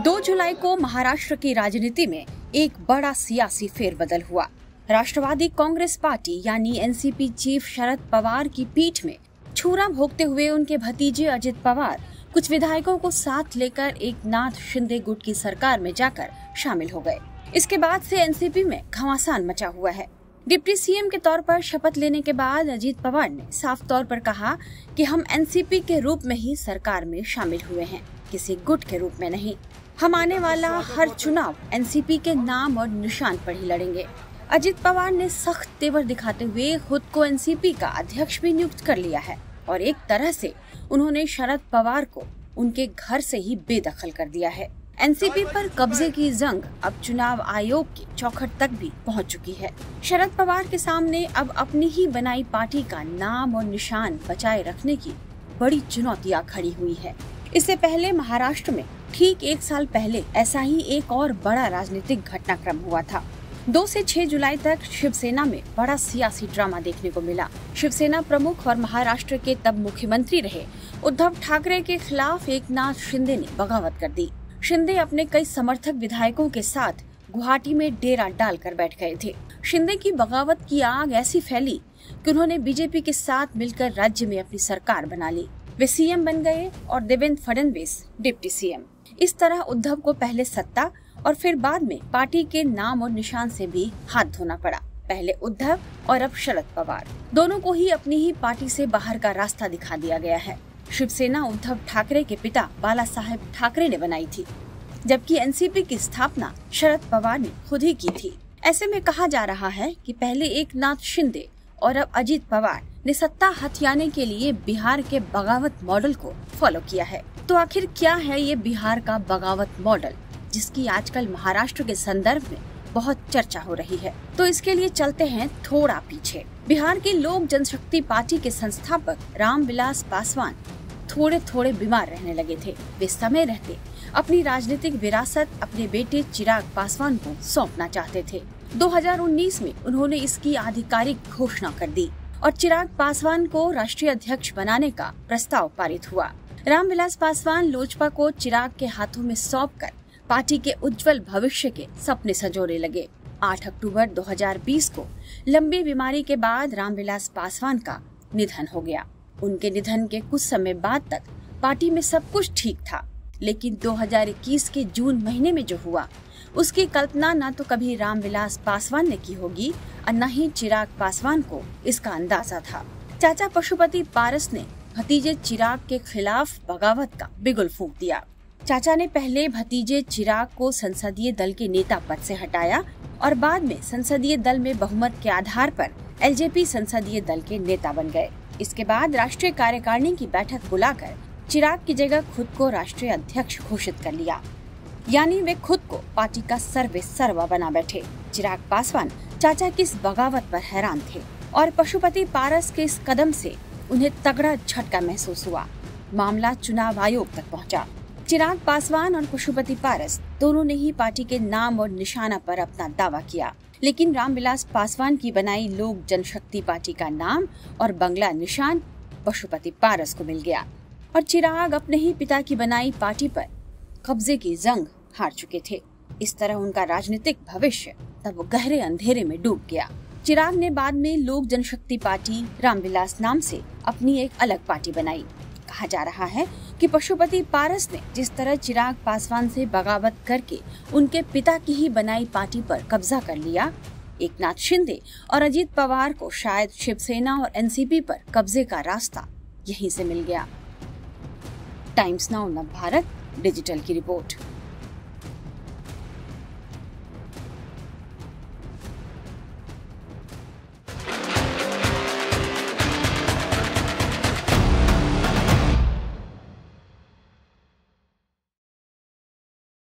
2 जुलाई को महाराष्ट्र की राजनीति में एक बड़ा सियासी फेरबदल हुआ। राष्ट्रवादी कांग्रेस पार्टी यानी एनसीपी चीफ शरद पवार की पीठ में छुरा भोगते हुए उनके भतीजे अजित पवार कुछ विधायकों को साथ लेकर एकनाथ शिंदे गुट की सरकार में जाकर शामिल हो गए। इसके बाद से एनसीपी में घमासान मचा हुआ है। डिप्टी सीएम के तौर पर शपथ लेने के बाद अजित पवार ने साफ तौर पर कहा कि हम एनसीपी के रूप में ही सरकार में शामिल हुए हैं, किसी गुट के रूप में नहीं। हम आने वाला हर चुनाव एनसीपी के नाम और निशान पर ही लड़ेंगे। अजित पवार ने सख्त तेवर दिखाते हुए खुद को एनसीपी का अध्यक्ष भी नियुक्त कर लिया है और एक तरह से उन्होंने शरद पवार को उनके घर से ही बेदखल कर दिया है। एनसीपी पर कब्जे की जंग अब चुनाव आयोग की चौखट तक भी पहुंच चुकी है। शरद पवार के सामने अब अपनी ही बनाई पार्टी का नाम और निशान बचाए रखने की बड़ी चुनौतियां खड़ी हुई है। इससे पहले महाराष्ट्र में ठीक 1 साल पहले ऐसा ही एक और बड़ा राजनीतिक घटनाक्रम हुआ था। 2 से 6 जुलाई तक शिवसेना में बड़ा सियासी ड्रामा देखने को मिला। शिवसेना प्रमुख और महाराष्ट्र के तब मुख्यमंत्री रहे उद्धव ठाकरे के खिलाफ एकनाथ शिंदे ने बगावत कर दी। शिंदे अपने कई समर्थक विधायकों के साथ गुवाहाटी में डेरा डालकर बैठ गए थे। शिंदे की बगावत की आग ऐसी फैली कि उन्होंने बीजेपी के साथ मिलकर राज्य में अपनी सरकार बना ली। वे सीएम बन गए और देवेंद्र फडणवीस डिप्टी सीएम। इस तरह उद्धव को पहले सत्ता और फिर बाद में पार्टी के नाम और निशान से भी हाथ धोना पड़ा। पहले उद्धव और अब शरद पवार, दोनों को ही अपनी ही पार्टी से बाहर का रास्ता दिखा दिया गया है। शिवसेना उद्धव ठाकरे के पिता बाला साहेब ठाकरे ने बनाई थी, जबकि एनसीपी की स्थापना शरद पवार ने खुद ही की थी। ऐसे में कहा जा रहा है कि पहले एकनाथ शिंदे और अब अजित पवार ने सत्ता हथियाने के लिए बिहार के बगावत मॉडल को फॉलो किया है। तो आखिर क्या है ये बिहार का बगावत मॉडल, जिसकी आजकल महाराष्ट्र के संदर्भ में बहुत चर्चा हो रही है? तो इसके लिए चलते हैं थोड़ा पीछे। बिहार की लोक जनशक्ति पार्टी के संस्थापक रामविलास पासवान थोड़े थोड़े बीमार रहने लगे थे। वे समय रहते अपनी राजनीतिक विरासत अपने बेटे चिराग पासवान को सौंपना चाहते थे। 2019 में उन्होंने इसकी आधिकारिक घोषणा कर दी और चिराग पासवान को राष्ट्रीय अध्यक्ष बनाने का प्रस्ताव पारित हुआ। रामविलास पासवान लोजपा को चिराग के हाथों में सौंपकर पार्टी के उज्जवल भविष्य के सपने संजोने लगे। 8 अक्टूबर 2020 को लंबी बीमारी के बाद रामविलास पासवान का निधन हो गया। उनके निधन के कुछ समय बाद तक पार्टी में सब कुछ ठीक था, लेकिन 2021 के जून महीने में जो हुआ उसकी कल्पना न तो कभी रामविलास पासवान ने की होगी और न ही चिराग पासवान को इसका अंदाजा था। चाचा पशुपति पारस ने भतीजे चिराग के खिलाफ बगावत का बिगुल फूंक दिया। चाचा ने पहले भतीजे चिराग को संसदीय दल के नेता पद से हटाया और बाद में संसदीय दल में बहुमत के आधार पर एलजेपी संसदीय दल के नेता बन गए। इसके बाद राष्ट्रीय कार्यकारिणी की बैठक बुलाकर चिराग की जगह खुद को राष्ट्रीय अध्यक्ष घोषित कर लिया, यानी वे खुद को पार्टी का सर्वे सर्वा बना बैठे। चिराग पासवान चाचा की इस बगावत पर हैरान थे और पशुपति पारस के इस कदम से उन्हें तगड़ा झटका महसूस हुआ। मामला चुनाव आयोग तक पहुंचा। चिराग पासवान और पशुपति पारस दोनों ने ही पार्टी के नाम और निशाना पर अपना दावा किया, लेकिन रामविलास पासवान की बनाई लोक जनशक्ति पार्टी का नाम और बंगला निशान पशुपति पारस को मिल गया और चिराग अपने ही पिता की बनाई पार्टी पर कब्जे की जंग हार चुके थे। इस तरह उनका राजनीतिक भविष्य तब गहरे अंधेरे में डूब गया। चिराग ने बाद में लोक जनशक्ति पार्टी रामविलास नाम से अपनी एक अलग पार्टी बनाई। कहा जा रहा है कि पशुपति पारस ने जिस तरह चिराग पासवान से बगावत करके उनके पिता की ही बनाई पार्टी पर कब्जा कर लिया, एकनाथ शिंदे और अजित पवार को शायद शिवसेना और एनसीपी पर कब्जे का रास्ता यहीं से मिल गया। टाइम्स नाउ नव भारत डिजिटल की रिपोर्ट।